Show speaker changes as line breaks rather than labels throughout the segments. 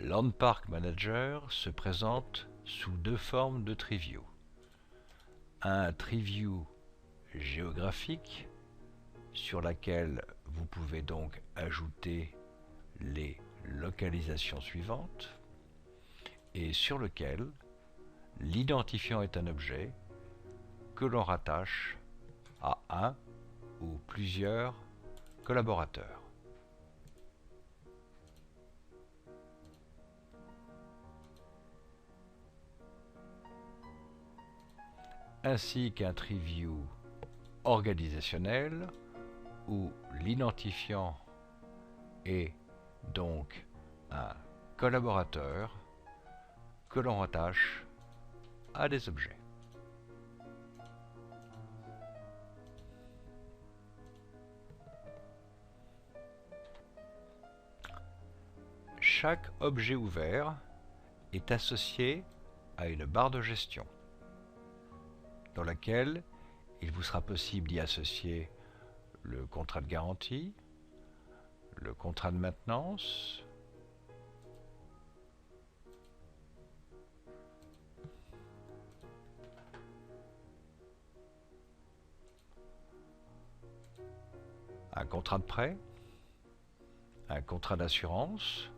Landpark Manager se présente sous deux formes de tree view. Un tree view géographique sur laquelle vous pouvez donc ajouter les localisations suivantes et sur lequel l'identifiant est un objet que l'on rattache à un ou plusieurs collaborateurs. Ainsi qu'un tree view organisationnel où l'identifiant est donc un collaborateur que l'on rattache à des objets. Chaque objet ouvert est associé à une barre de gestion dans laquelle il vous sera possible d'y associer le contrat de garantie, le contrat de maintenance, un contrat de prêt, un contrat d'assurance,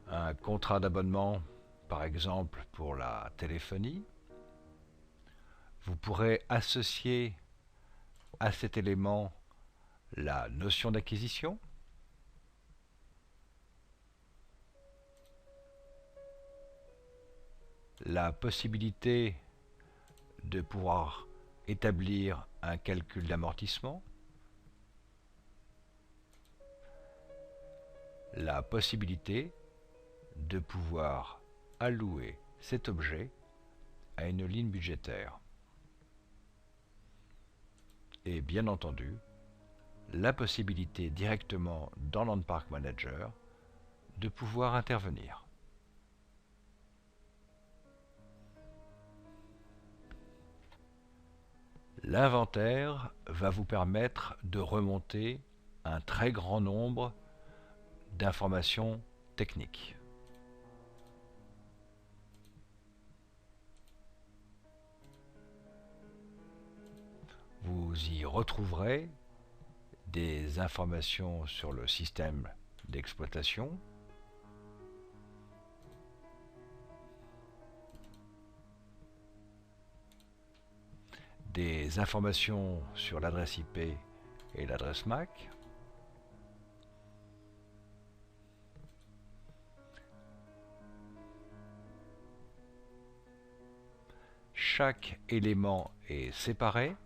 un contrat d'abonnement par exemple pour la téléphonie. Vous pourrez associer à cet élément la notion d'acquisition, la possibilité de pouvoir établir un calcul d'amortissement, la possibilité de pouvoir allouer cet objet à une ligne budgétaire. Et bien entendu, la possibilité directement dans Landpark Manager de pouvoir intervenir. L'inventaire va vous permettre de remonter un très grand nombre d'informations techniques. Vous y retrouverez des informations sur le système d'exploitation, des informations sur l'adresse IP et l'adresse MAC, chaque élément est séparé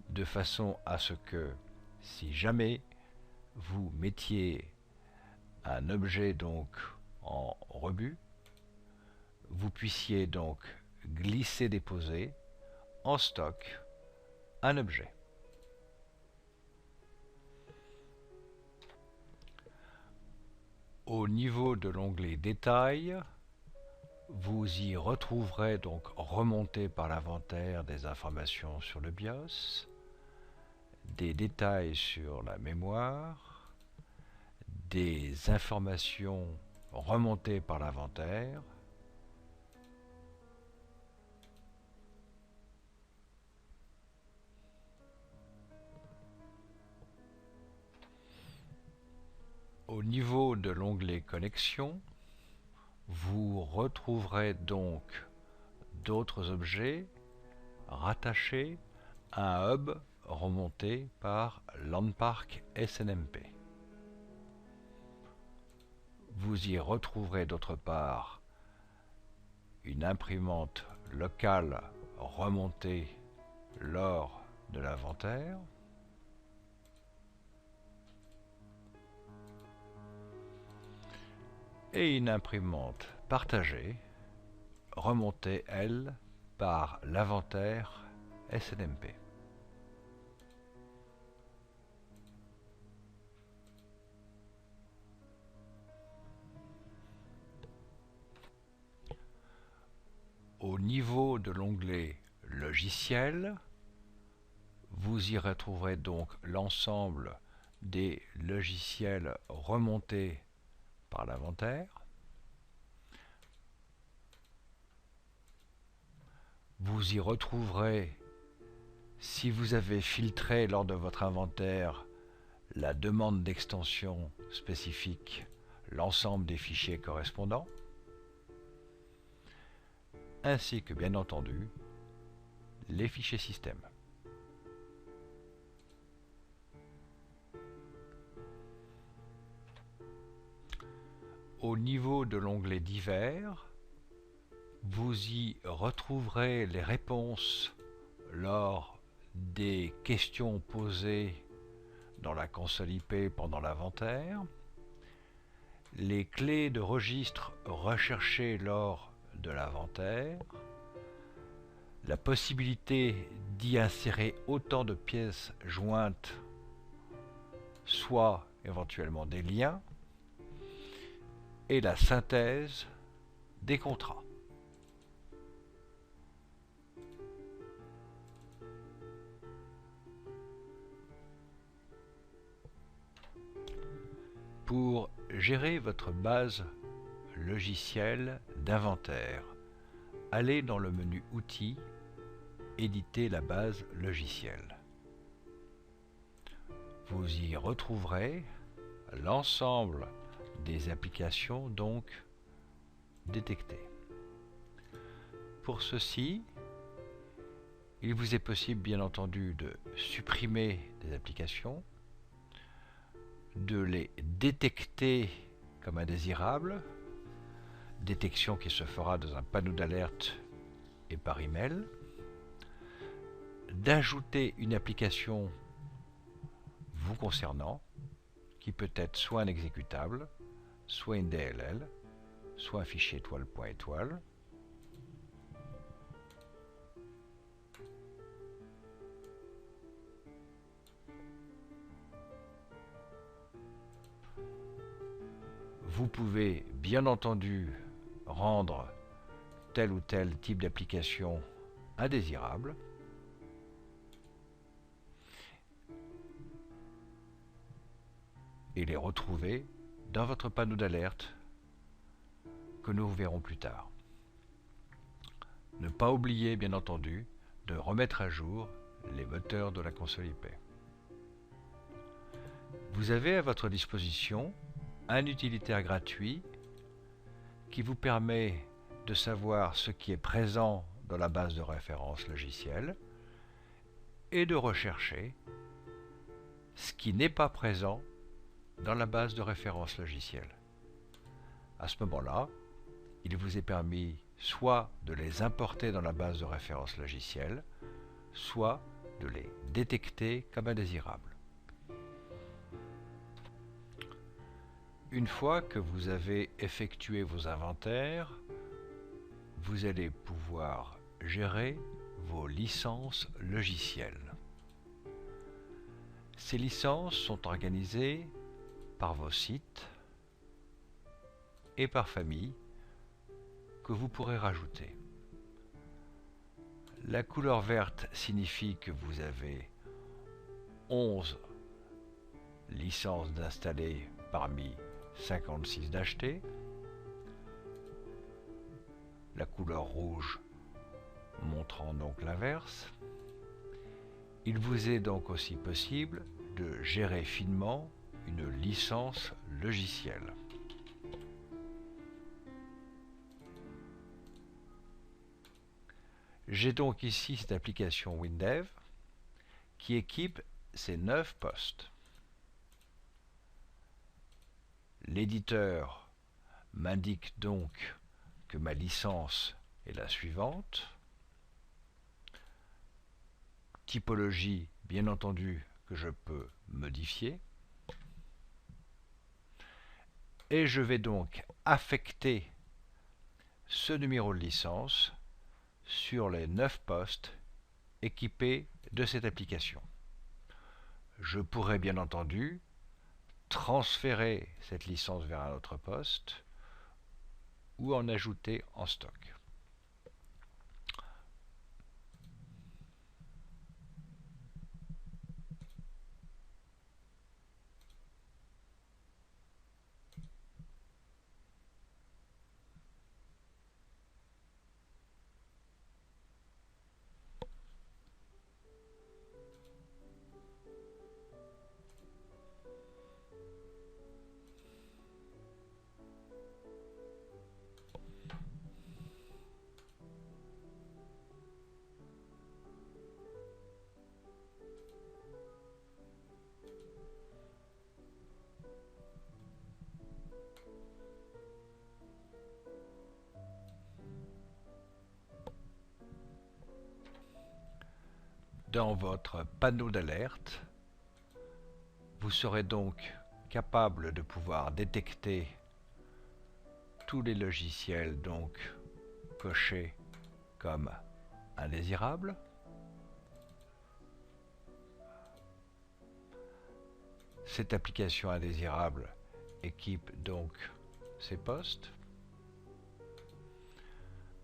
de façon à ce que si jamais vous mettiez un objet donc en rebut, vous puissiez donc glisser-déposer en stock un objet. Au niveau de l'onglet Détails, vous y retrouverez donc remonté par l'inventaire des informations sur le BIOS, des détails sur la mémoire, des informations remontées par l'inventaire, au niveau de l'onglet Connexion, vous retrouverez donc d'autres objets rattachés à un hub remonté par Landpark SNMP. Vous y retrouverez d'autre part une imprimante locale remontée lors de l'inventaire, et une imprimante partagée remontée, elle, par l'inventaire SNMP. Au niveau de l'onglet Logiciel, vous y retrouverez donc l'ensemble des logiciels remontés par l'inventaire. Vous y retrouverez, si vous avez filtré lors de votre inventaire la demande d'extension spécifique, l'ensemble des fichiers correspondants, ainsi que bien entendu les fichiers système. Au niveau de l'onglet Divers, vous y retrouverez les réponses lors des questions posées dans la console IP pendant l'inventaire, les clés de registre recherchées lors de l'inventaire, la possibilité d'y insérer autant de pièces jointes, soit éventuellement des liens, et la synthèse des contrats. Pour gérer votre base logicielle d'inventaire, allez dans le menu Outils, éditer la base logicielle. Vous y retrouverez l'ensemble des applications donc détectées. Pour ceci, il vous est possible bien entendu de supprimer des applications, de les détecter comme indésirables, détection qui se fera dans un panneau d'alerte et par email, d'ajouter une application vous concernant, qui peut être soit un exécutable, soit une DLL, soit un fichier étoile.étoile. Vous pouvez bien entendu rendre tel ou tel type d'application indésirable. Et les retrouver dans votre panneau d'alerte que nous verrons plus tard. Ne pas oublier bien entendu de remettre à jour les moteurs de la console IP. Vous avez à votre disposition un utilitaire gratuit qui vous permet de savoir ce qui est présent dans la base de référence logicielle et de rechercher ce qui n'est pas présent dans la base de référence logicielle. À ce moment-là, il vous est permis soit de les importer dans la base de référence logicielle, soit de les détecter comme indésirables. Une fois que vous avez effectué vos inventaires, vous allez pouvoir gérer vos licences logicielles. Ces licences sont organisées par vos sites et par famille que vous pourrez rajouter. La couleur verte signifie que vous avez 11 licences d'installer parmi 56 d'acheter. La couleur rouge montrant donc l'inverse. Il vous est donc aussi possible de gérer finement une licence logicielle. J'ai donc ici cette application WinDev qui équipe ces 9 postes. L'éditeur m'indique donc que ma licence est la suivante. Typologie, bien entendu, que je peux modifier. Et je vais donc affecter ce numéro de licence sur les 9 postes équipés de cette application. Je pourrais bien entendu transférer cette licence vers un autre poste ou en ajouter en stock. dans votre panneau d'alerte. Vous serez donc capable de pouvoir détecter tous les logiciels donc cochés comme indésirables. Cette application indésirable équipe donc ces postes,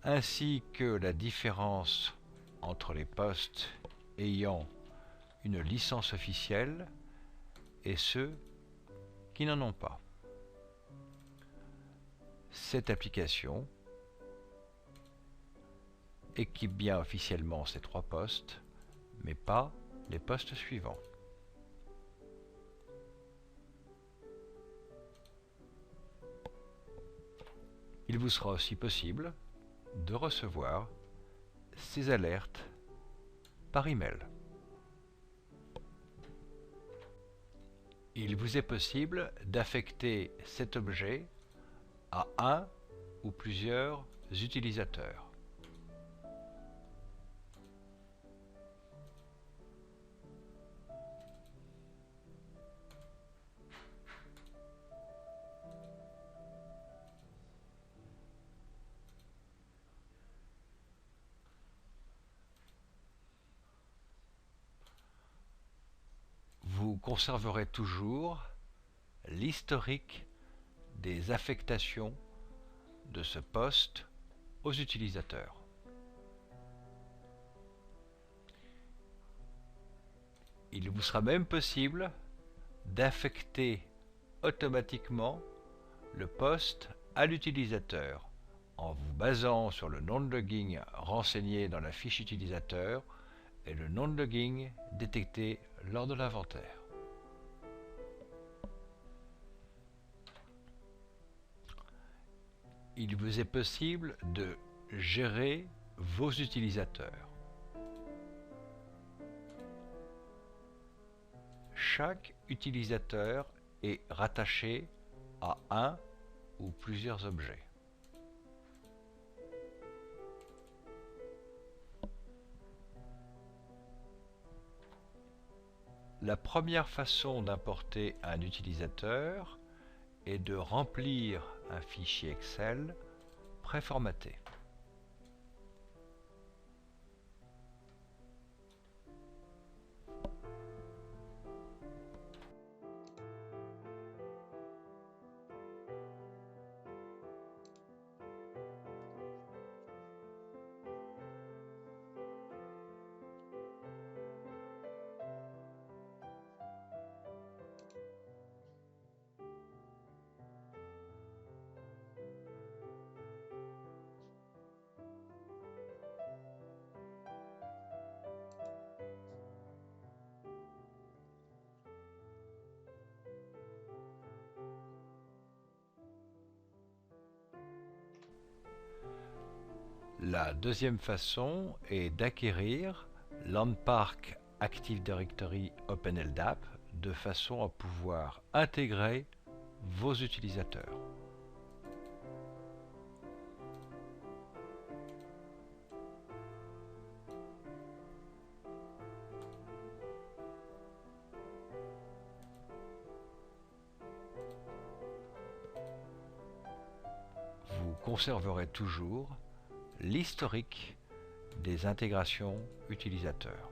ainsi que la différence entre les postes ayant une licence officielle et ceux qui n'en ont pas. Cette application équipe bien officiellement ces 3 postes, mais pas les postes suivants. Il vous sera aussi possible de recevoir ces alertes par email. Il vous est possible d'affecter cet objet à un ou plusieurs utilisateurs. Vous conserverez toujours l'historique des affectations de ce poste aux utilisateurs. Il vous sera même possible d'affecter automatiquement le poste à l'utilisateur en vous basant sur le nom de logging renseigné dans la fiche utilisateur et le nom de logging détecté lors de l'inventaire. Il vous est possible de gérer vos utilisateurs. Chaque utilisateur est rattaché à un ou plusieurs objets. La première façon d'importer un utilisateur est de remplir un fichier Excel préformaté. La deuxième façon est d'acquérir Landpark Active Directory OpenLDAP de façon à pouvoir intégrer vos utilisateurs. Vous conserverez toujours l'historique des intégrations utilisateurs.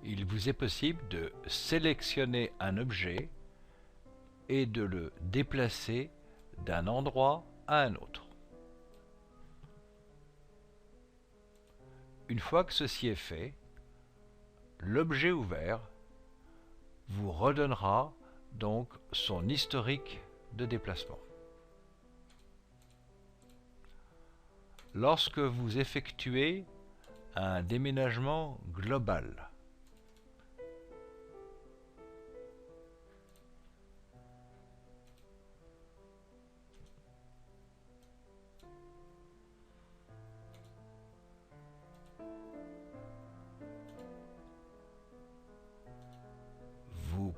Il vous est possible de sélectionner un objet et de le déplacer d'un endroit à un autre. Une fois que ceci est fait, l'objet ouvert vous redonnera donc son historique de déplacement. Lorsque vous effectuez un déménagement global,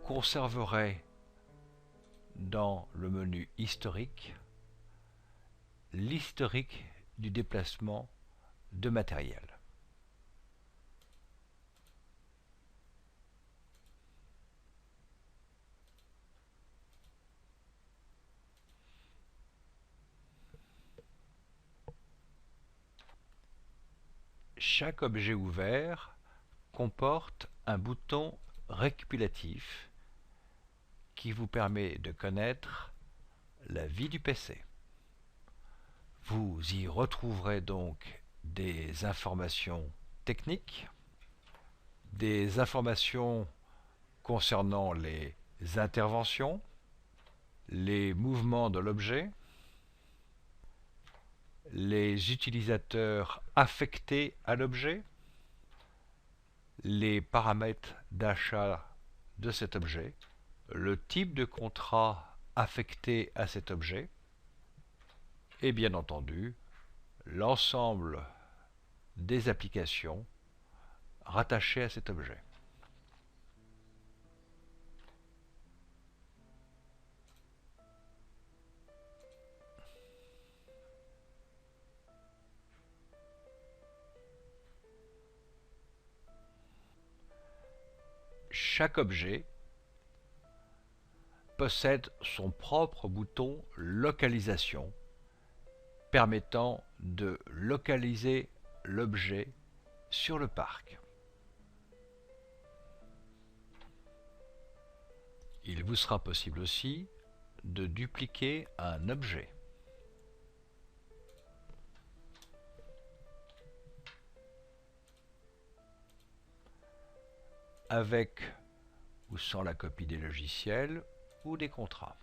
conserverez dans le menu historique l'historique du déplacement de matériel. Chaque objet ouvert comporte un bouton récapitulatif qui vous permet de connaître la vie du PC. Vous y retrouverez donc des informations techniques, des informations concernant les interventions, les mouvements de l'objet, les utilisateurs affectés à l'objet, les paramètres d'achat de cet objet, le type de contrat affecté à cet objet, et bien entendu, l'ensemble des applications rattachées à cet objet. Chaque objet possède son propre bouton localisation permettant de localiser l'objet sur le parc. Il vous sera possible aussi de dupliquer un objet. Avec ou sans la copie des logiciels ou des contrats.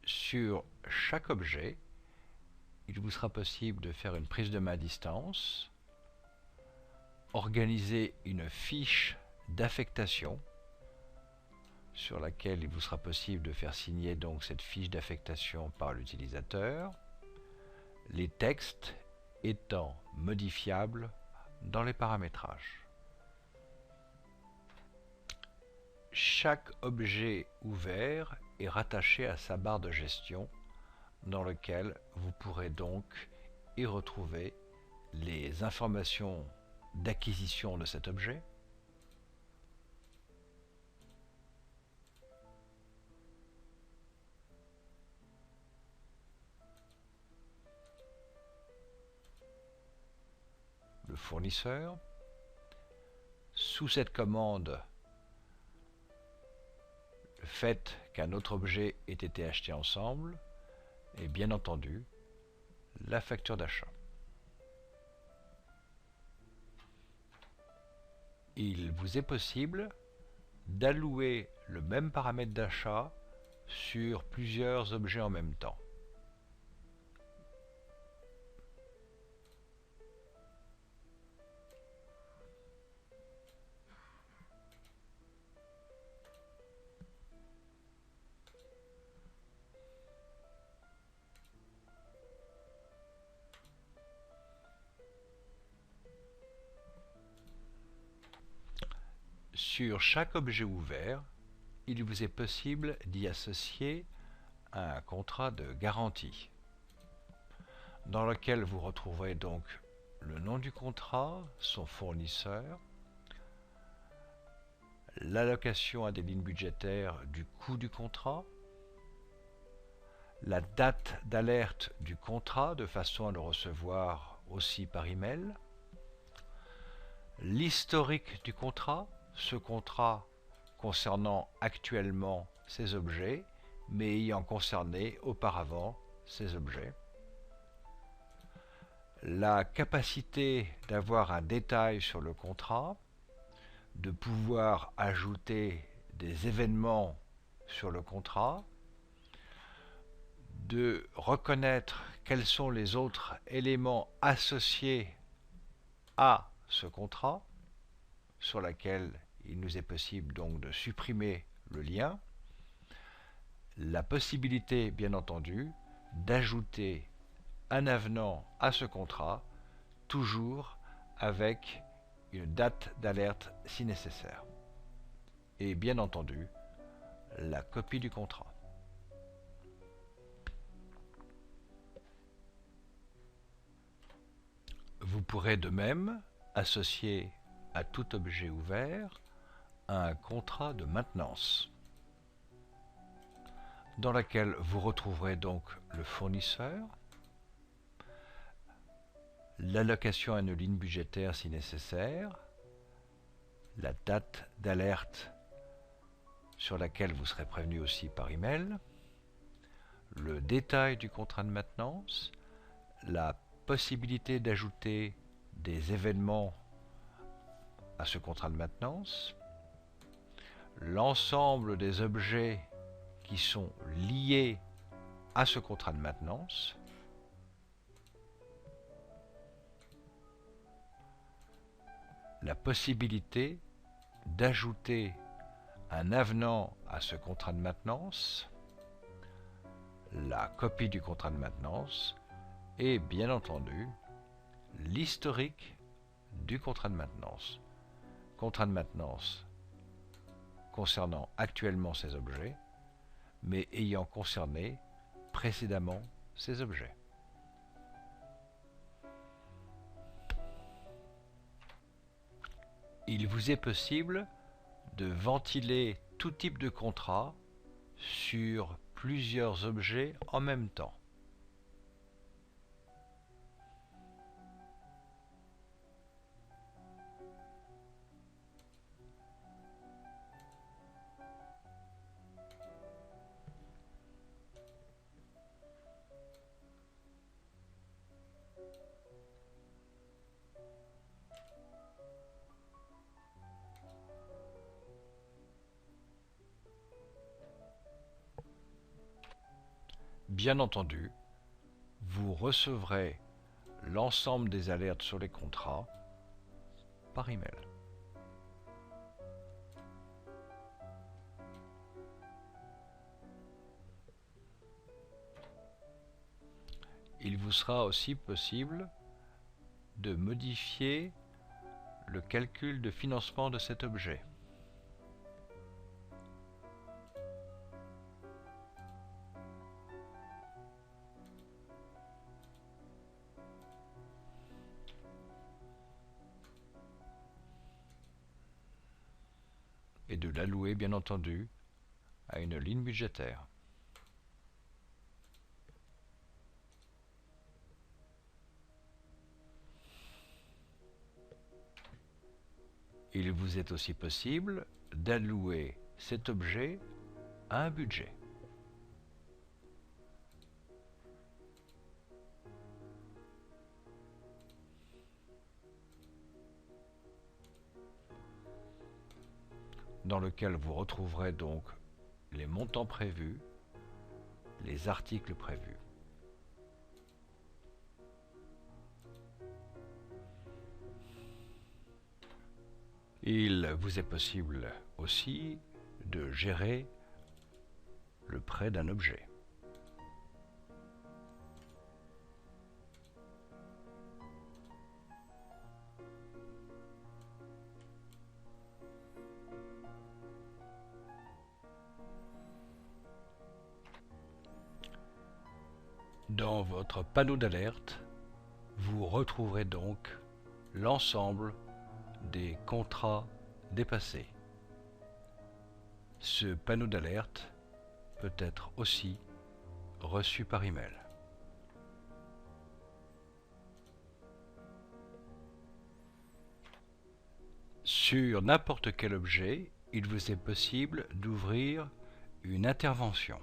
Sur chaque objet, il vous sera possible de faire une prise de main à distance, organiser une fiche d'affectation sur laquelle il vous sera possible de faire signer donc cette fiche d'affectation par l'utilisateur, les textes étant modifiables dans les paramétrages. Chaque objet ouvert est rattaché à sa barre de gestion dans lequel vous pourrez donc y retrouver les informations d'acquisition de cet objet, le fournisseur. Sous cette commande, le fait qu'un autre objet ait été acheté ensemble et bien entendu la facture d'achat. Il vous est possible d'allouer le même paramètre d'achat sur plusieurs objets en même temps. Sur chaque objet ouvert, il vous est possible d'y associer un contrat de garantie, dans lequel vous retrouverez donc le nom du contrat, son fournisseur, l'allocation à des lignes budgétaires du coût du contrat, la date d'alerte du contrat de façon à le recevoir aussi par email, l'historique du contrat, ce contrat concernant actuellement ces objets, mais ayant concerné auparavant ces objets. La capacité d'avoir un détail sur le contrat, de pouvoir ajouter des événements sur le contrat, de reconnaître quels sont les autres éléments associés à ce contrat, sur laquelle il nous est possible donc de supprimer le lien, la possibilité bien entendu d'ajouter un avenant à ce contrat, toujours avec une date d'alerte si nécessaire. Et bien entendu, la copie du contrat. Vous pourrez de même associer à tout objet ouvert un contrat de maintenance, dans lequel vous retrouverez donc le fournisseur, l'allocation à une ligne budgétaire si nécessaire, la date d'alerte sur laquelle vous serez prévenu aussi par email, le détail du contrat de maintenance, la possibilité d'ajouter des événements à ce contrat de maintenance, l'ensemble des objets qui sont liés à ce contrat de maintenance, la possibilité d'ajouter un avenant à ce contrat de maintenance, la copie du contrat de maintenance et bien entendu l'historique du contrat de maintenance. Contrat de maintenance concernant actuellement ces objets, mais ayant concerné précédemment ces objets. Il vous est possible de ventiler tout type de contrat sur plusieurs objets en même temps. Bien entendu, vous recevrez l'ensemble des alertes sur les contrats par email. Il vous sera aussi possible de modifier le calcul de financement de cet objet. Et de l'allouer bien entendu à une ligne budgétaire. Il vous est aussi possible d'allouer cet objet à un budget. Dans lequel vous retrouverez donc les montants prévus, les articles prévus. Il vous est possible aussi de gérer le prêt d'un objet. Dans votre panneau d'alerte, vous retrouverez donc l'ensemble des contrats dépassés. Ce panneau d'alerte peut être aussi reçu par email. Sur n'importe quel objet, il vous est possible d'ouvrir une intervention.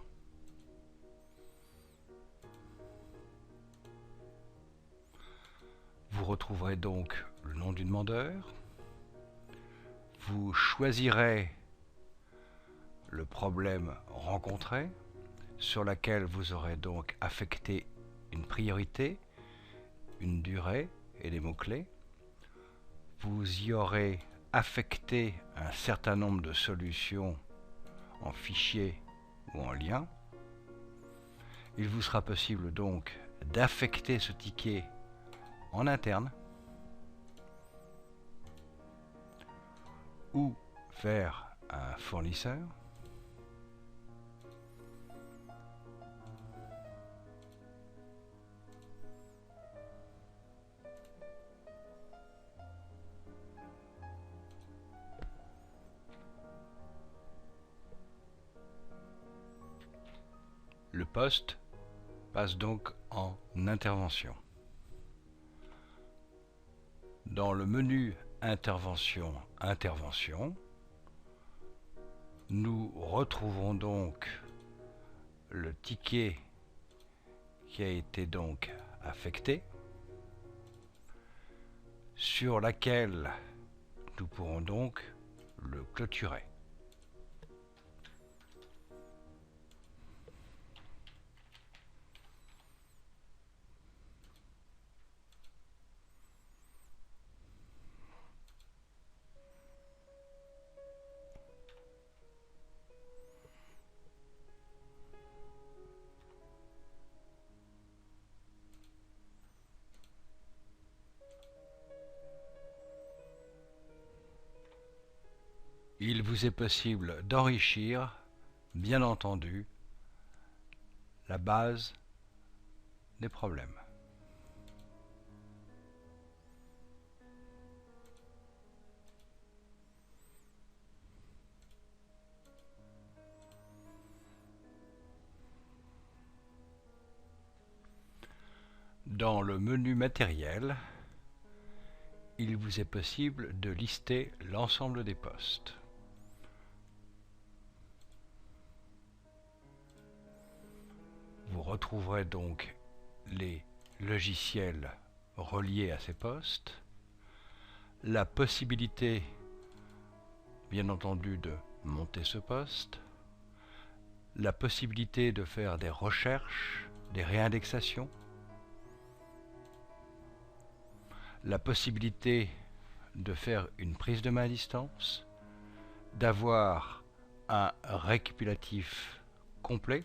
Vous retrouverez donc le nom du demandeur. Vous choisirez le problème rencontré, sur lequel vous aurez donc affecté une priorité, une durée et des mots-clés. Vous y aurez affecté un certain nombre de solutions en fichier ou en lien. Il vous sera possible donc d'affecter ce ticket en interne ou vers un fournisseur. Le poste passe donc en intervention. Dans le menu Intervention, nous retrouvons donc le ticket qui a été donc affecté, sur laquelle nous pourrons donc le clôturer. Il vous est possible d'enrichir, bien entendu, la base des problèmes. Dans le menu matériel, il vous est possible de lister l'ensemble des postes. Vous retrouverez donc les logiciels reliés à ces postes, la possibilité, bien entendu, de monter ce poste, la possibilité de faire des recherches, des réindexations, la possibilité de faire une prise de main à distance, d'avoir un récapitulatif complet,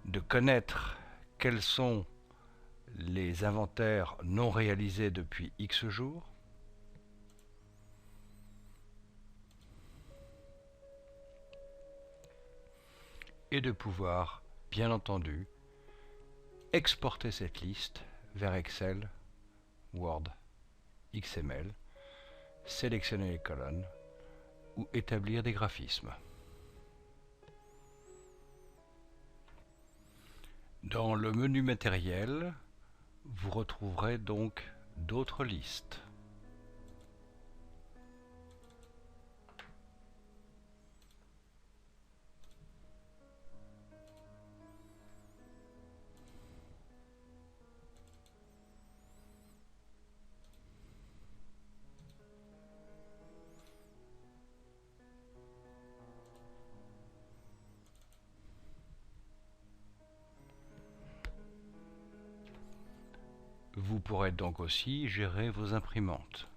de connaître quels sont les inventaires non réalisés depuis X jours, et de pouvoir, bien entendu, exporter cette liste vers Excel, Word, XML, sélectionner les colonnes ou établir des graphismes. Dans le menu matériel, vous retrouverez donc d'autres listes. Vous pourrez donc aussi gérer vos imprimantes.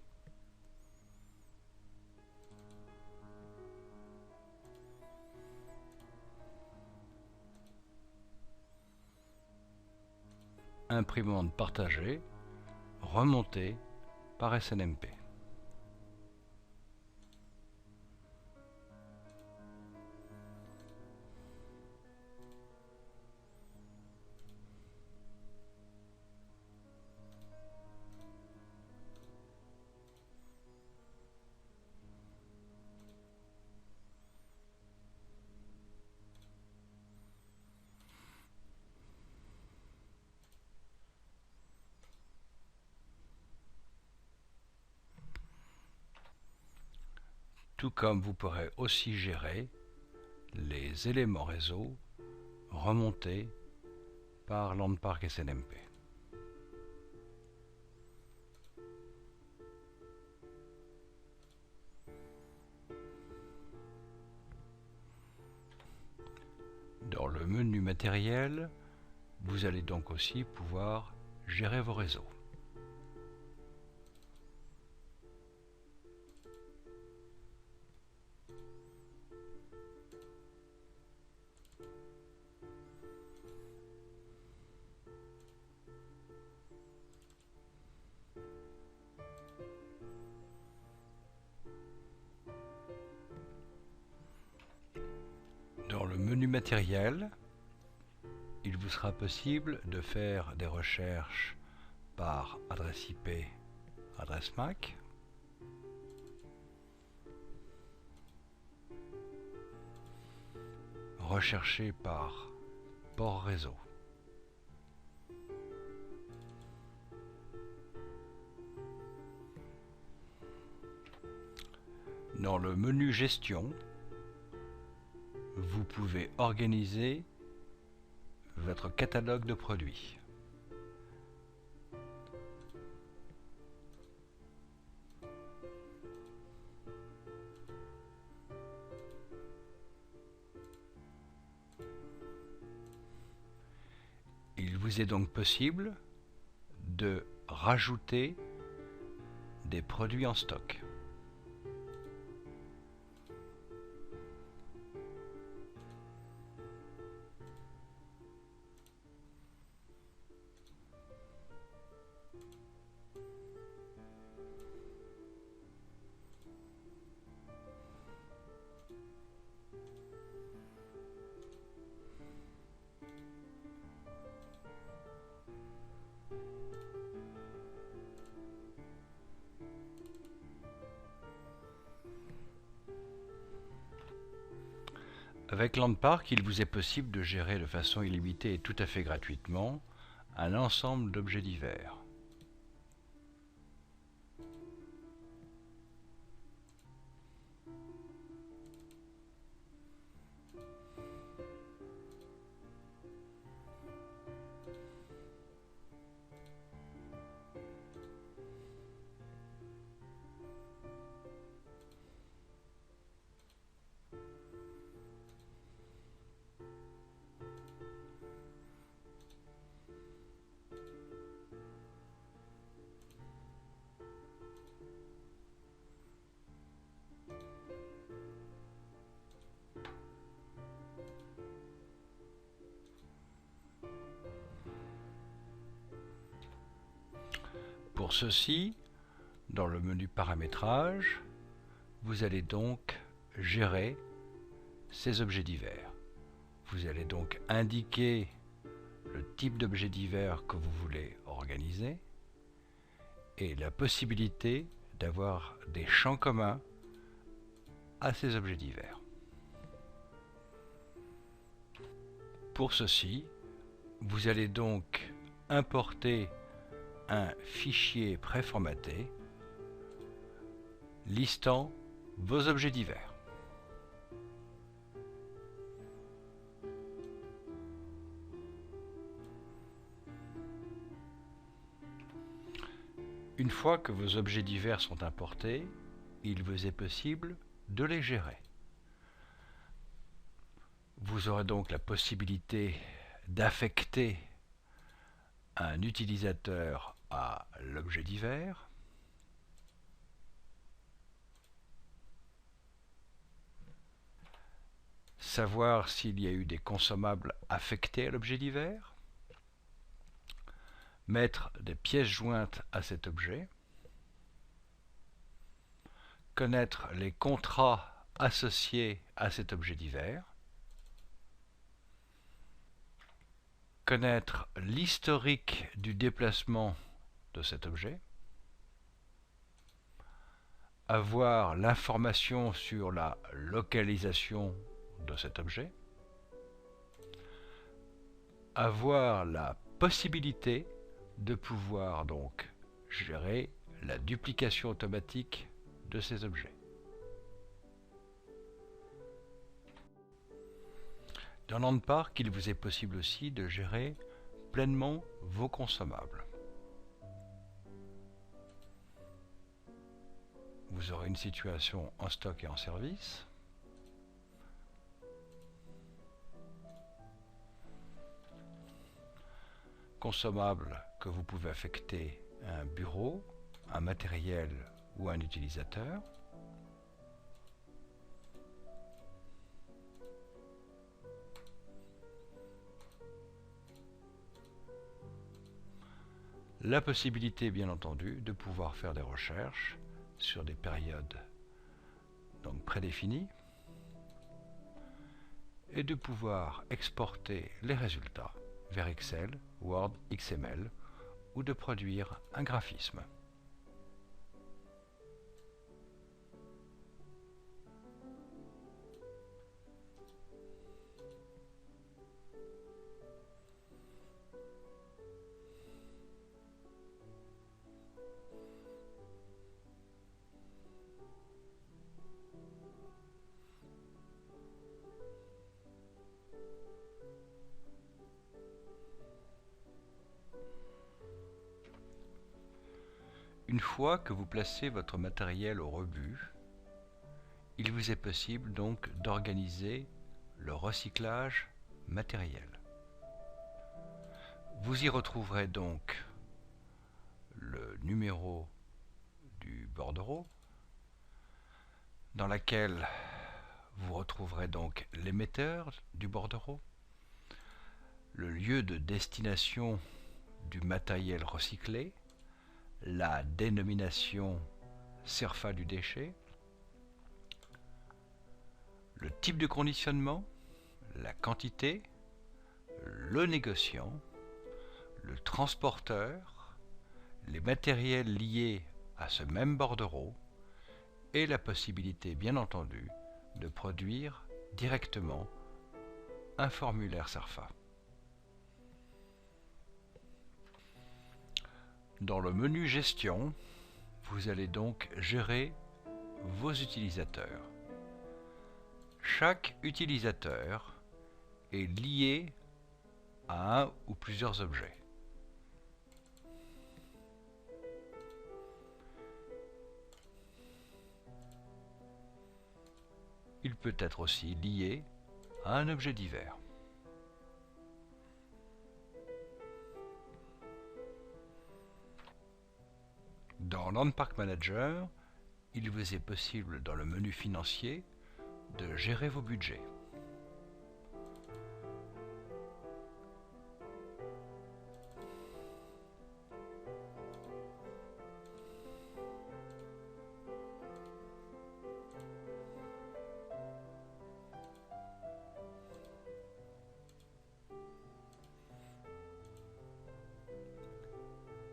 Imprimante partagée, remontée par SNMP. Tout comme vous pourrez aussi gérer les éléments réseau remontés par Landpark SNMP. Dans le menu matériel, vous allez donc aussi pouvoir gérer vos réseaux. Dans le menu matériel, il vous sera possible de faire des recherches par adresse IP, adresse MAC, rechercher par port réseau. Dans le menu gestion, vous pouvez organiser votre catalogue de produits. Il vous est donc possible de rajouter des produits en stock. Avec Landpark, il vous est possible de gérer de façon illimitée et tout à fait gratuitement un ensemble d'objets divers. Pour ceci, dans le menu paramétrage, vous allez donc gérer ces objets divers. Vous allez donc indiquer le type d'objet divers que vous voulez organiser et la possibilité d'avoir des champs communs à ces objets divers. Pour ceci, vous allez donc importer un fichier préformaté listant vos objets divers. Une fois que vos objets divers sont importés, il vous est possible de les gérer. Vous aurez donc la possibilité d'affecter un utilisateur à l'objet divers, savoir s'il y a eu des consommables affectés à l'objet divers, mettre des pièces jointes à cet objet, connaître les contrats associés à cet objet divers, connaître l'historique du déplacement de cet objet, avoir l'information sur la localisation de cet objet, avoir la possibilité de pouvoir donc gérer la duplication automatique de ces objets. Dans Landpark, il vous est possible aussi de gérer pleinement vos consommables. Vous aurez une situation en stock et en service. Consommables que vous pouvez affecter à un bureau, un matériel ou un utilisateur. La possibilité, bien entendu, de pouvoir faire des recherches sur des périodes donc prédéfinies et de pouvoir exporter les résultats vers Excel, Word, XML ou de produire un graphisme. Une fois que vous placez votre matériel au rebut, il vous est possible donc d'organiser le recyclage matériel. Vous y retrouverez donc le numéro du bordereau, dans laquelle vous retrouverez donc l'émetteur du bordereau, le lieu de destination du matériel recyclé, la dénomination CERFA du déchet, le type de conditionnement, la quantité, le négociant, le transporteur, les matériels liés à ce même bordereau et la possibilité, bien entendu, de produire directement un formulaire CERFA. Dans le menu Gestion, vous allez donc gérer vos utilisateurs. Chaque utilisateur est lié à un ou plusieurs objets. Il peut être aussi lié à un objet divers. Dans Landpark Manager, il vous est possible dans le menu financier de gérer vos budgets.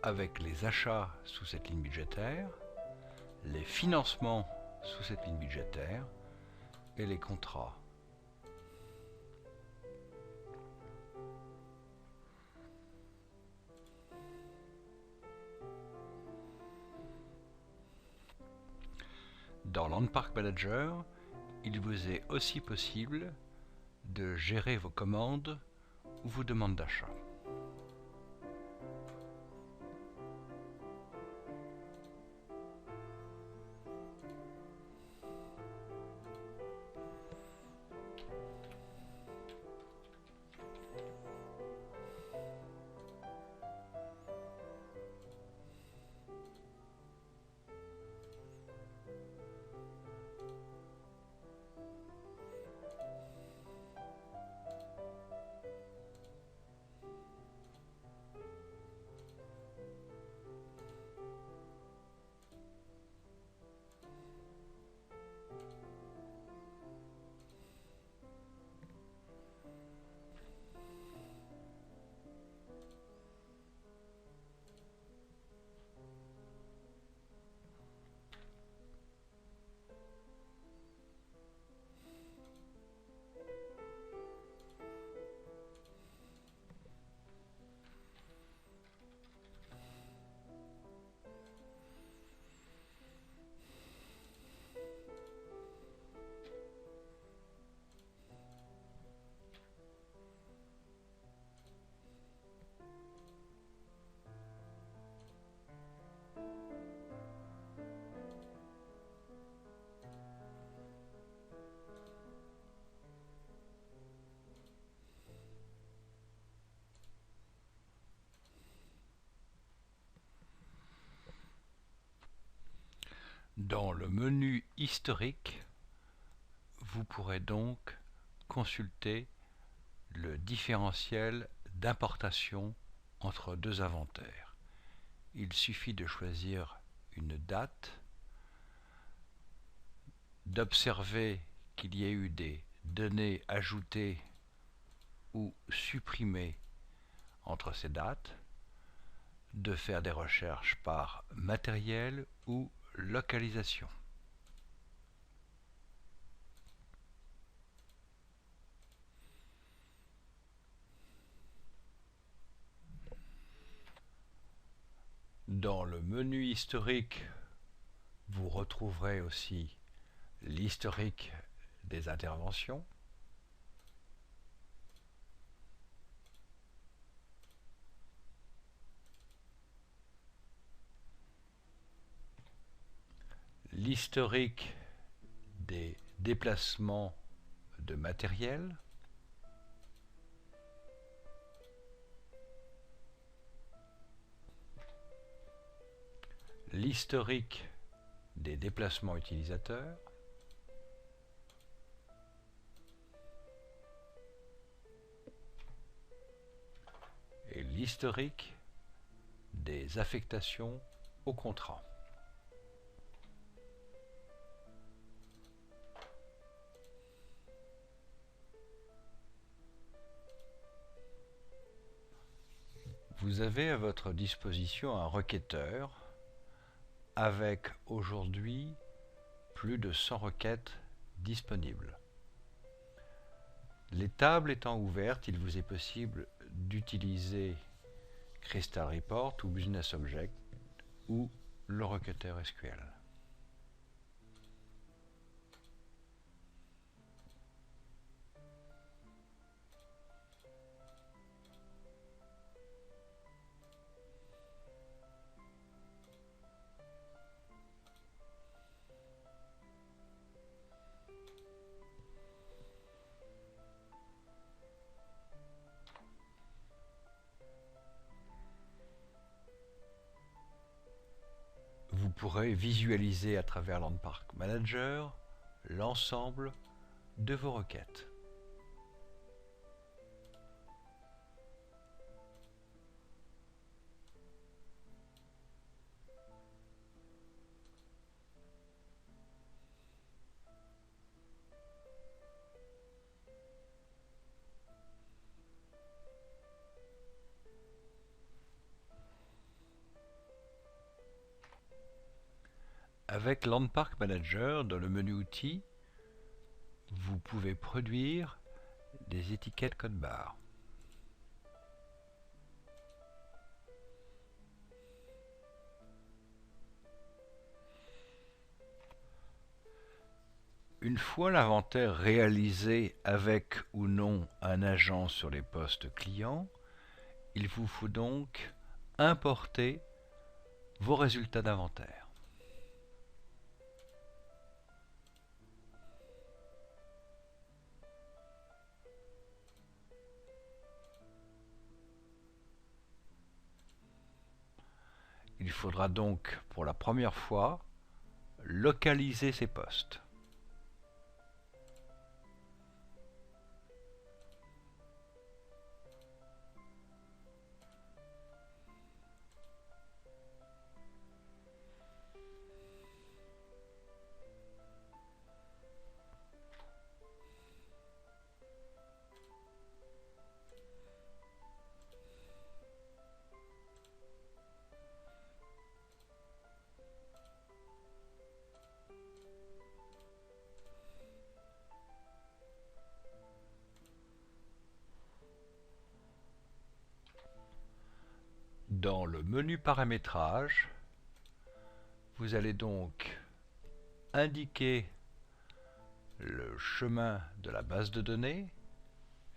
Avec les achats sous cette ligne budgétaire, les financements sous cette ligne budgétaire et les contrats. Dans Landpark Manager, il vous est aussi possible de gérer vos commandes ou vos demandes d'achat. Dans le menu historique, vous pourrez donc consulter le différentiel d'importation entre deux inventaires. il suffit de choisir une date, d'observer qu'il y a eu des données ajoutées ou supprimées entre ces dates, de faire des recherches par matériel ou localisation. Dans le menu historique, vous retrouverez aussi l'historique des interventions. L'historique des déplacements de matériel. L'historique des déplacements utilisateurs. Et l'historique des affectations au contrat. Vous avez à votre disposition un requêteur avec aujourd'hui plus de 100 requêtes disponibles. Les tables étant ouvertes, il vous est possible d'utiliser Crystal Report ou Business Object ou le requêteur SQL. Vous pourrez visualiser à travers Landpark Manager l'ensemble de vos requêtes. Avec Landpark Manager, dans le menu Outils, vous pouvez produire des étiquettes code barre. Une fois l'inventaire réalisé avec ou non un agent sur les postes clients, il vous faut donc importer vos résultats d'inventaire. Il faudra donc pour la première fois localiser ces postes. Dans le menu paramétrage, vous allez donc indiquer le chemin de la base de données,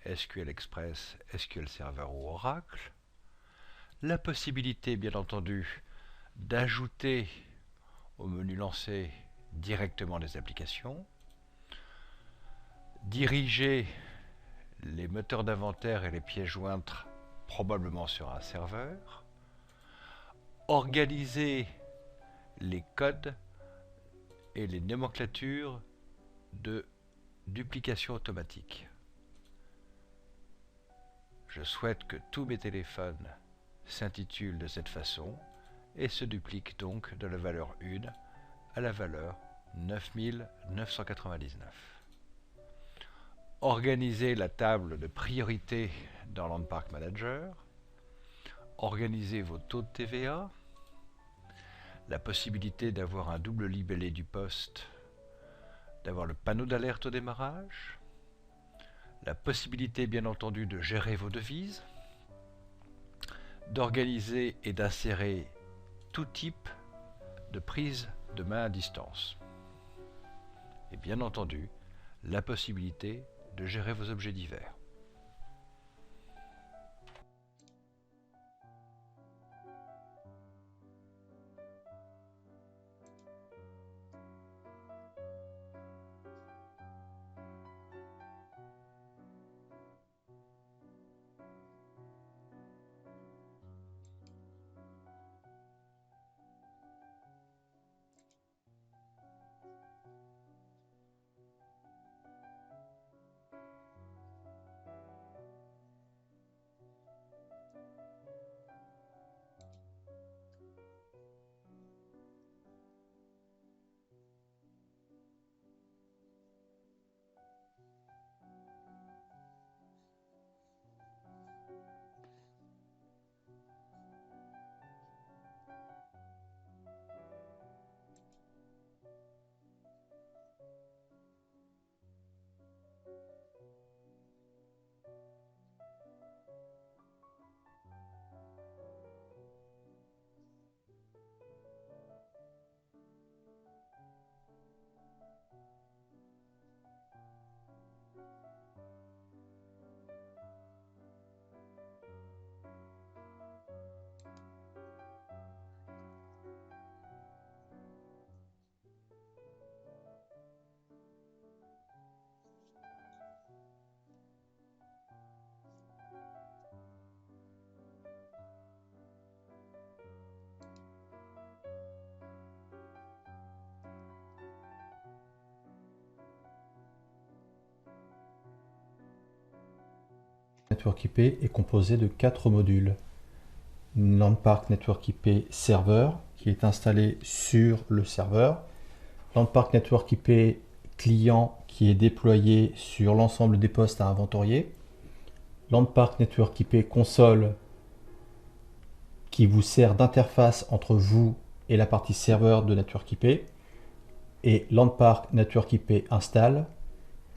SQL Express, SQL Server ou Oracle, la possibilité bien entendu d'ajouter au menu lancé directement des applications, diriger les moteurs d'inventaire et les pièces jointes probablement sur un serveur, organiser les codes et les nomenclatures de duplication automatique. Je souhaite que tous mes téléphones s'intitulent de cette façon et se duplique donc de la valeur 1 à la valeur 9999. Organisez la table de priorité dans Landpark Manager. Organisez vos taux de TVA. La possibilité d'avoir un double libellé du poste, d'avoir le panneau d'alerte au démarrage. La possibilité bien entendu de gérer vos devises. D'organiser et d'insérer tout type de prise de main à distance. Et bien entendu, la possibilité de gérer vos objets divers.
Network IP est composé de 4 modules. Landpark Network IP Server qui est installé sur le serveur. Landpark Network IP Client qui est déployé sur l'ensemble des postes à inventorier. Landpark Network IP Console qui vous sert d'interface entre vous et la partie serveur de Network IP. Et Landpark Network IP Install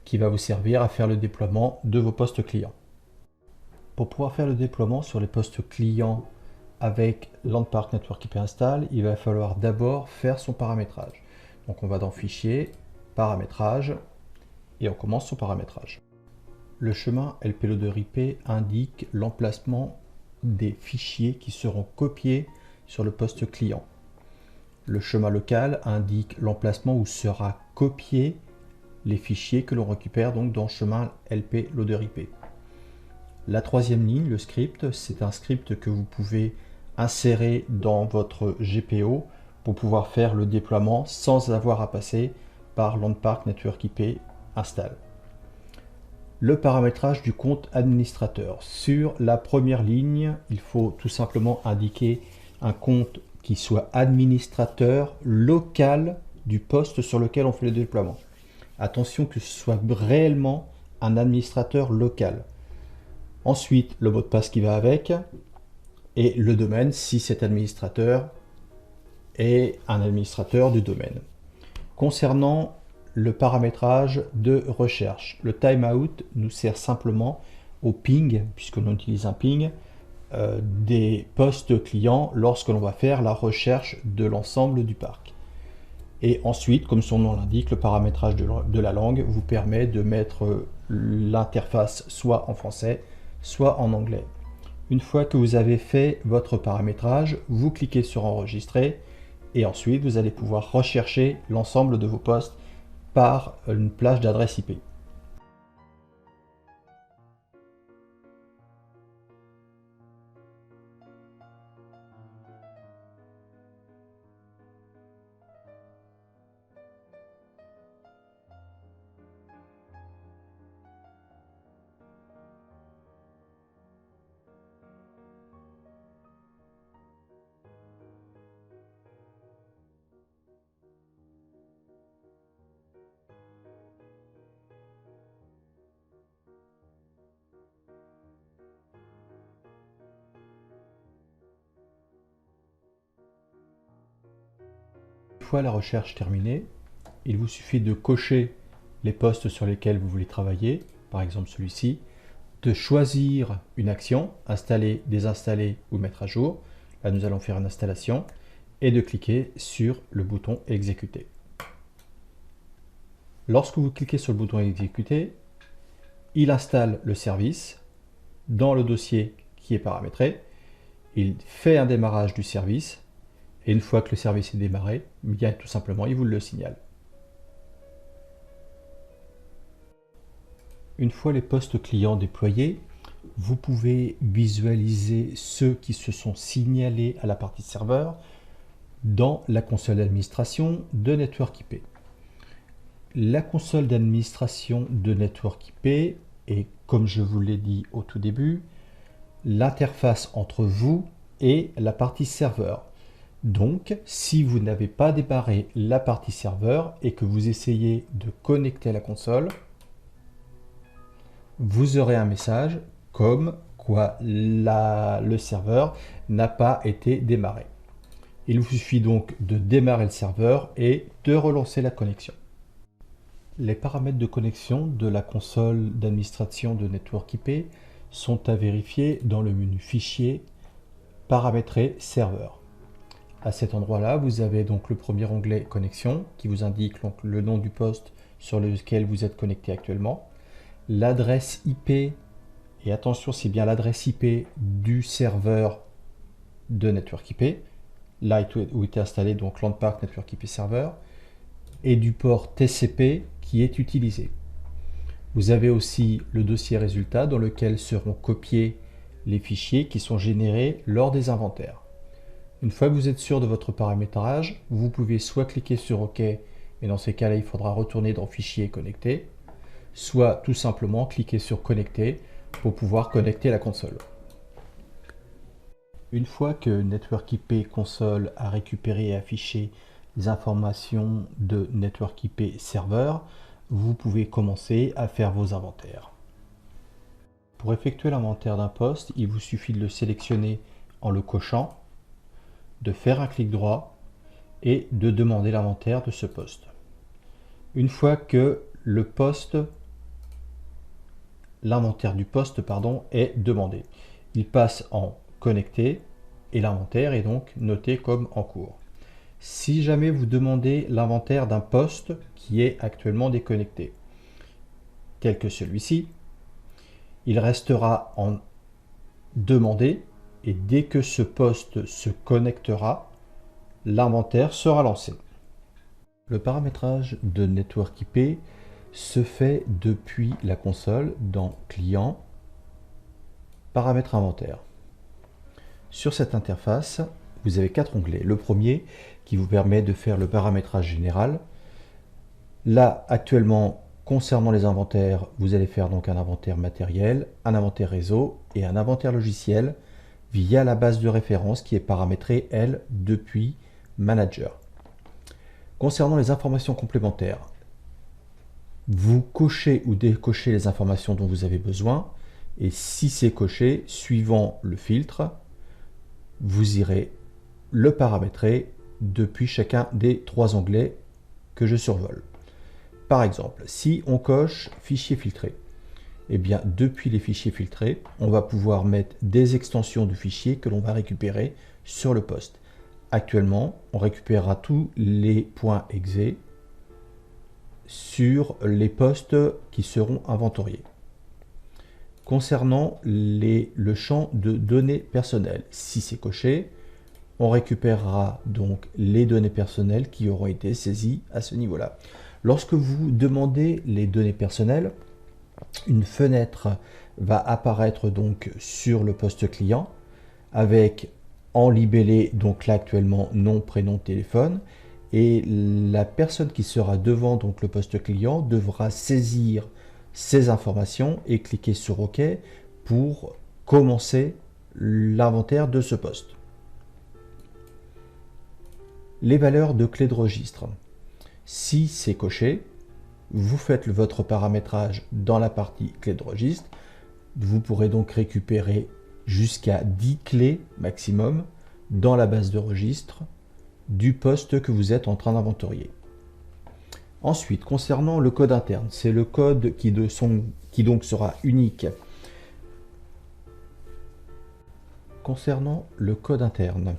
qui va vous servir à faire le déploiement de vos postes clients. Pour pouvoir faire le déploiement sur les postes clients avec Landpark Network IP Install, il va falloir d'abord faire son paramétrage. Donc on va dans Fichier, Paramétrage, et on commence son paramétrage. Le chemin LP-Loader IP indique l'emplacement des fichiers qui seront copiés sur le poste client. Le chemin local indique l'emplacement où sera copié les fichiers que l'on récupère donc dans le chemin LP-Loader IP. La troisième ligne, le script, c'est un script que vous pouvez insérer dans votre GPO pour pouvoir faire le déploiement sans avoir à passer par Landpark Network IP Install. Le paramétrage du compte administrateur. Sur la première ligne, il faut tout simplement indiquer un compte qui soit administrateur local du poste sur lequel on fait le déploiement. Attention que ce soit réellement un administrateur local. Ensuite, le mot de passe qui va avec et le domaine si cet administrateur est un administrateur du domaine. Concernant le paramétrage de recherche, le timeout nous sert simplement au ping, puisque l'on utilise un ping, des postes clients lorsque l'on va faire la recherche de l'ensemble du parc. Et ensuite, comme son nom l'indique, le paramétrage de la langue vous permet de mettre l'interface soit en français, soit en anglais. Une fois que vous avez fait votre paramétrage, vous cliquez sur Enregistrer et ensuite vous allez pouvoir rechercher l'ensemble de vos postes par une plage d'adresse IP. fois la recherche terminée, il vous suffit de cocher les postes sur lesquels vous voulez travailler, par exemple celui-ci, de choisir une action, installer, désinstaller ou mettre à jour. Là, nous allons faire une installation et de cliquer sur le bouton exécuter. Lorsque vous cliquez sur le bouton exécuter, il installe le service dans le dossier qui est paramétré. Il fait un démarrage du service et une fois que le service est démarré, bien tout simplement, il vous le signale. Une fois les postes clients déployés, vous pouvez visualiser ceux qui se sont signalés à la partie serveur dans la console d'administration de Network IP. La console d'administration de Network IP est, comme je vous l'ai dit au tout début, l'interface entre vous et la partie serveur. Donc, si vous n'avez pas démarré la partie serveur et que vous essayez de connecter à la console, vous aurez un message comme quoi le serveur n'a pas été démarré. Il vous suffit donc de démarrer le serveur et de relancer la connexion. Les paramètres de connexion de la console d'administration de Network IP sont à vérifier dans le menu Fichier, Paramétrer serveur. À cet endroit-là, vous avez donc le premier onglet Connexion qui vous indique donc le nom du poste sur lequel vous êtes connecté actuellement, l'adresse IP, et attention, c'est bien l'adresse IP du serveur de Network IP, là où était installé donc Landpark Network IP Server, et du port TCP qui est utilisé. Vous avez aussi le dossier résultat dans lequel seront copiés les fichiers qui sont générés lors des inventaires. Une fois que vous êtes sûr de votre paramétrage, vous pouvez soit cliquer sur OK, et dans ces cas-là, il faudra retourner dans Fichier connecter, soit tout simplement cliquer sur Connecter pour pouvoir connecter la console. Une fois que Network IP Console a récupéré et affiché les informations de Network IP Serveur, vous pouvez commencer à faire vos inventaires. Pour effectuer l'inventaire d'un poste, il vous suffit de le sélectionner en le cochant, de faire un clic droit et de demander l'inventaire de ce poste. Une fois que l'inventaire du poste est demandé, il passe en connecté et l'inventaire est donc noté comme en cours. Si jamais vous demandez l'inventaire d'un poste qui est actuellement déconnecté, tel que celui-ci, il restera en demandé et dès que ce poste se connectera, l'inventaire sera lancé. Le paramétrage de Network IP se fait depuis la console dans Client, Paramètres inventaire. Sur cette interface, vous avez 4 onglets. Le premier qui vous permet de faire le paramétrage général. Là, actuellement, concernant les inventaires, vous allez faire donc un inventaire matériel, un inventaire réseau et un inventaire logiciel via la base de référence qui est paramétrée, elle, depuis Manager. Concernant les informations complémentaires, vous cochez ou décochez les informations dont vous avez besoin et si c'est coché, suivant le filtre, vous irez le paramétrer depuis chacun des 3 onglets que je survole. Par exemple, si on coche fichier filtré, eh bien depuis les fichiers filtrés, on va pouvoir mettre des extensions de fichiers que l'on va récupérer sur le poste. Actuellement, on récupérera tous les points exe sur les postes qui seront inventoriés. Concernant le champ de données personnelles, si c'est coché, on récupérera donc les données personnelles qui auront été saisies à ce niveau-là. Lorsque vous demandez les données personnelles, une fenêtre va apparaître donc sur le poste client avec en libellé, donc là actuellement nom, prénom, téléphone, et la personne qui sera devant donc le poste client devra saisir ces informations et cliquer sur OK pour commencer l'inventaire de ce poste. Les valeurs de clé de registre. Si c'est coché, vous faites votre paramétrage dans la partie clé de registre. Vous pourrez donc récupérer jusqu'à 10 clés maximum dans la base de registre du poste que vous êtes en train d'inventorier. Ensuite, concernant le code interne, c'est le code qui donc sera unique. Concernant le code interne,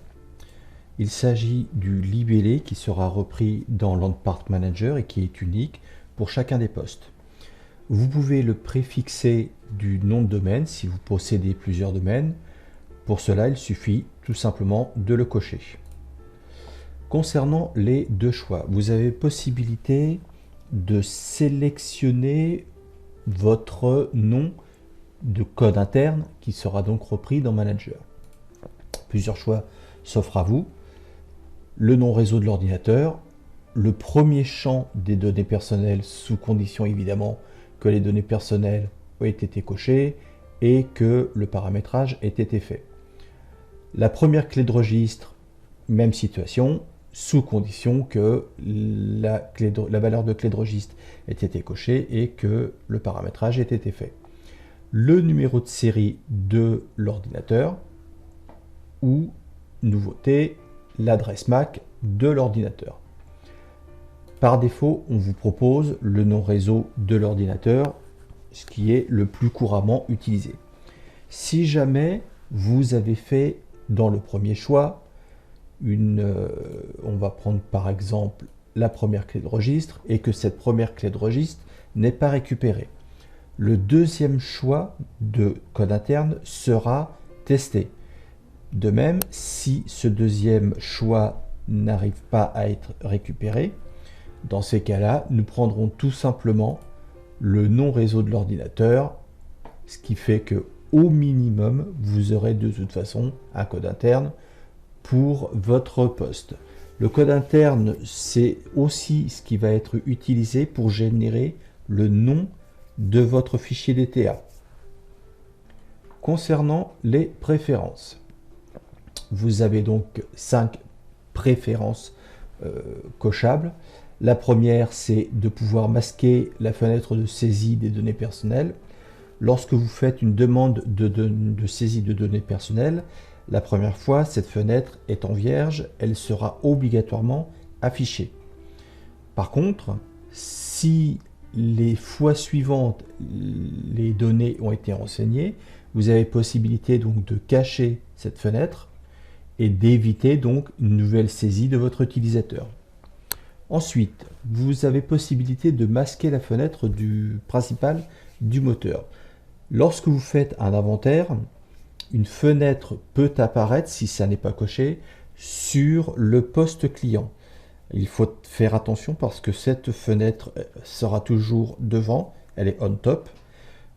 il s'agit du libellé qui sera repris dans Landpark Manager et qui est unique pour chacun des postes. Vous pouvez le préfixer du nom de domaine si vous possédez plusieurs domaines. Pour cela, il suffit tout simplement de le cocher. Concernant les deux choix, vous avez possibilité de sélectionner votre nom de code interne qui sera donc repris dans Manager. Plusieurs choix s'offrent à vous. Le nom réseau de l'ordinateur, le premier champ des données personnelles sous condition évidemment que les données personnelles aient été cochées et que le paramétrage ait été fait. La première clé de registre, même situation, sous condition que la valeur de clé de registre ait été cochée et que le paramétrage ait été fait. Le numéro de série de l'ordinateur ou, nouveauté, l'adresse MAC de l'ordinateur. Par défaut, on vous propose le nom réseau de l'ordinateur, ce qui est le plus couramment utilisé. Si jamais vous avez fait dans le premier choix, on va prendre par exemple la première clé de registre et que cette première clé de registre n'est pas récupérée. Le deuxième choix de code interne sera testé. De même, si ce deuxième choix n'arrive pas à être récupéré, dans ces cas-là, nous prendrons tout simplement le nom réseau de l'ordinateur, ce qui fait que au minimum, vous aurez de toute façon un code interne pour votre poste. Le code interne, c'est aussi ce qui va être utilisé pour générer le nom de votre fichier DTA. Concernant les préférences, vous avez donc 5 préférences cochables. La première, c'est de pouvoir masquer la fenêtre de saisie des données personnelles. Lorsque vous faites une demande de saisie de données personnelles, la première fois, cette fenêtre étant vierge, elle sera obligatoirement affichée. Par contre, si les fois suivantes, les données ont été renseignées, vous avez possibilité donc de cacher cette fenêtre et d'éviter donc une nouvelle saisie de votre utilisateur. Ensuite, vous avez possibilité de masquer la fenêtre principale du moteur. Lorsque vous faites un inventaire, une fenêtre peut apparaître, si ça n'est pas coché, sur le poste client. Il faut faire attention parce que cette fenêtre sera toujours devant, elle est on top,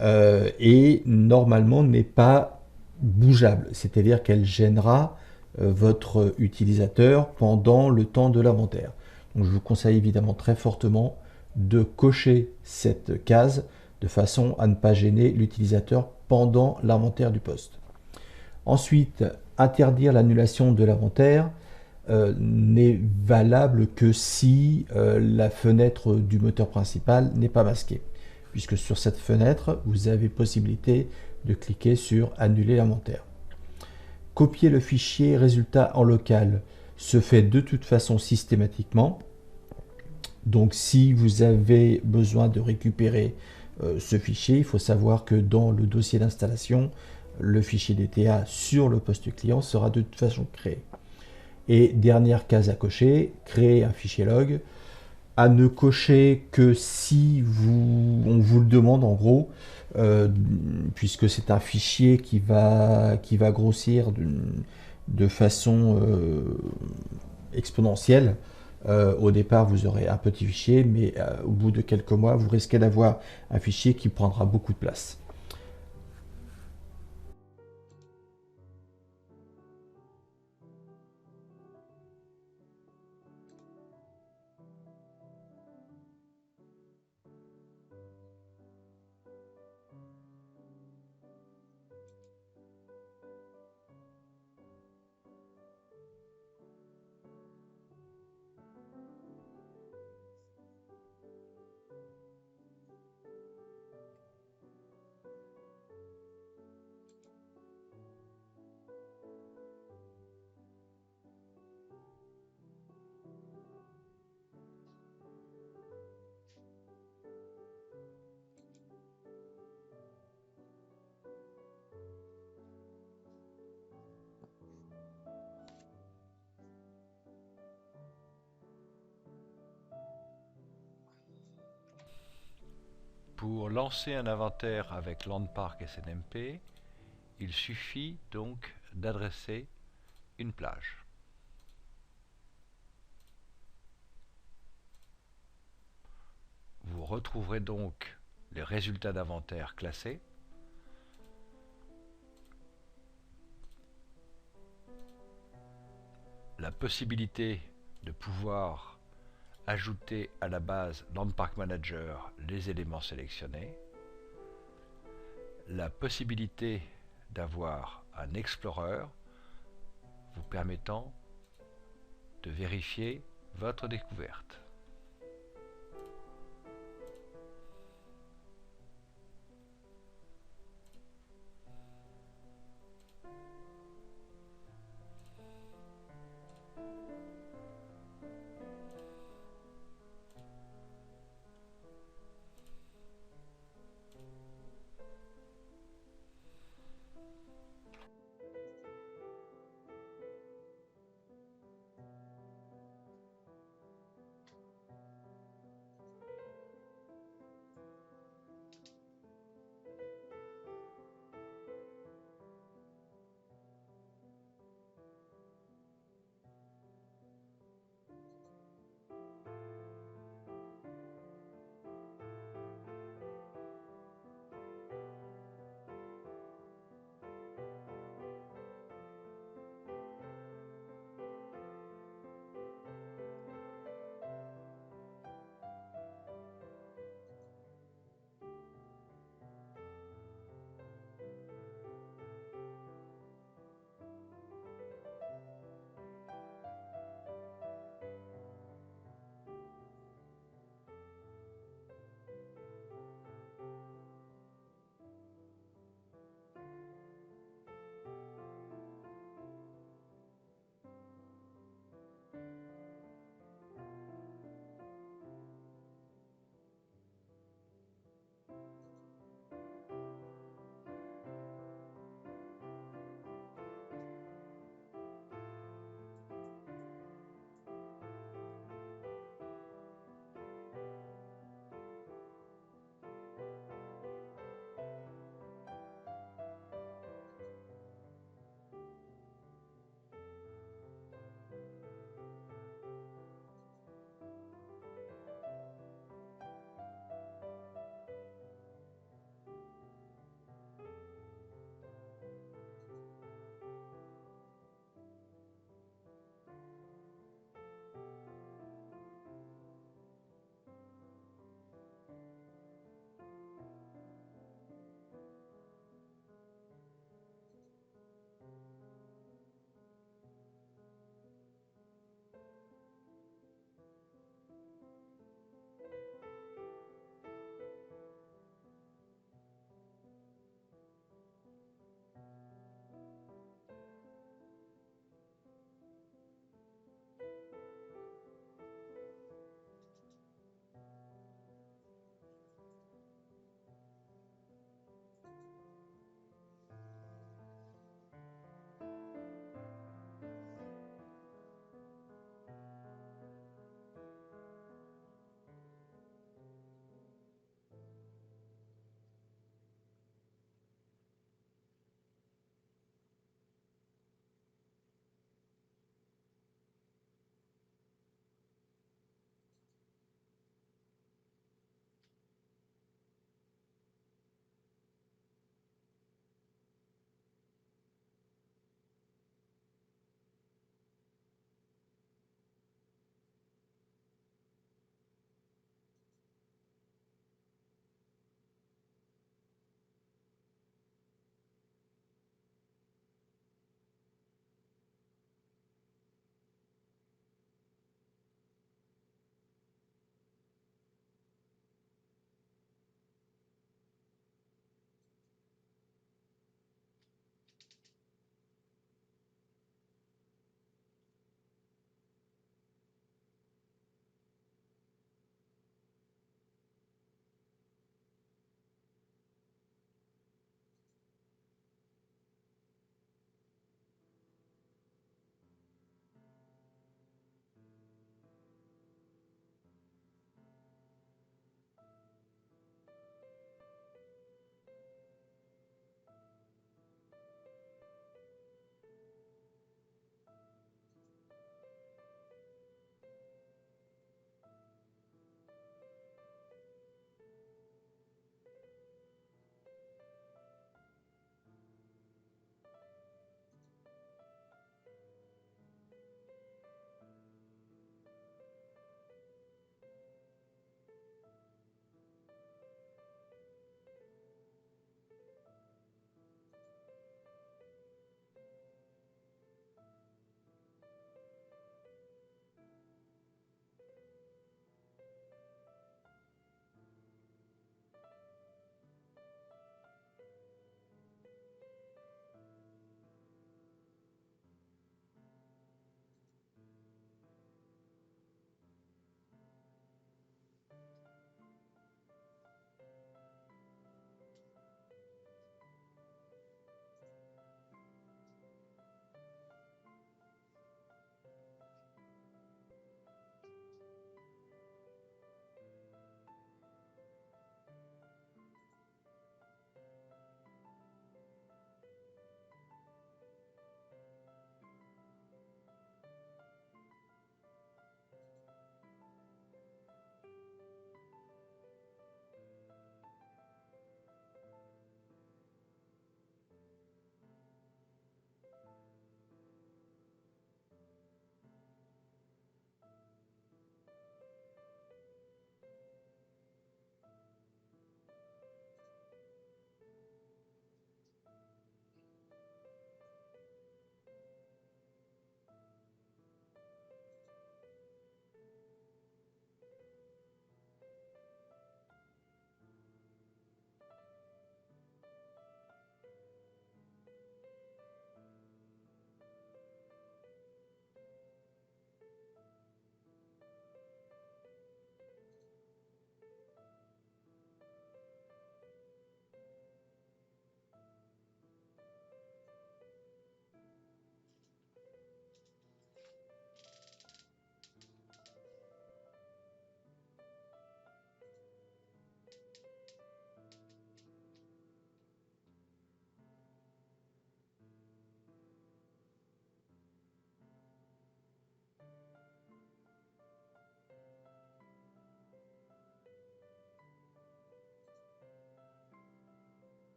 et normalement n'est pas bougeable, c'est-à-dire qu'elle gênera votre utilisateur pendant le temps de l'inventaire. Donc je vous conseille évidemment très fortement de cocher cette case de façon à ne pas gêner l'utilisateur pendant l'inventaire du poste. Ensuite, interdire l'annulation de l'inventaire n'est valable que si la fenêtre du moteur principal n'est pas masquée, puisque sur cette fenêtre, vous avez possibilité de cliquer sur annuler l'inventaire. Copier le fichier résultat en local se fait de toute façon systématiquement. Donc si vous avez besoin de récupérer ce fichier, il faut savoir que dans le dossier d'installation, le fichier DTA sur le poste client sera de toute façon créé. Et dernière case à cocher, créer un fichier log, à ne cocher que si on vous le demande en gros, puisque c'est un fichier qui va grossir de façon exponentielle. Au départ, vous aurez un petit fichier, mais au bout de quelques mois, vous risquez d'avoir un fichier qui prendra beaucoup de place.
Pour lancer un inventaire avec Landpark SNMP, il suffit donc d'adresser une plage. Vous retrouverez donc les résultats d'inventaire classés. La possibilité de pouvoir ajouter à la base Landpark Manager les éléments sélectionnés. La possibilité d'avoir un Explorer vous permettant de vérifier votre découverte.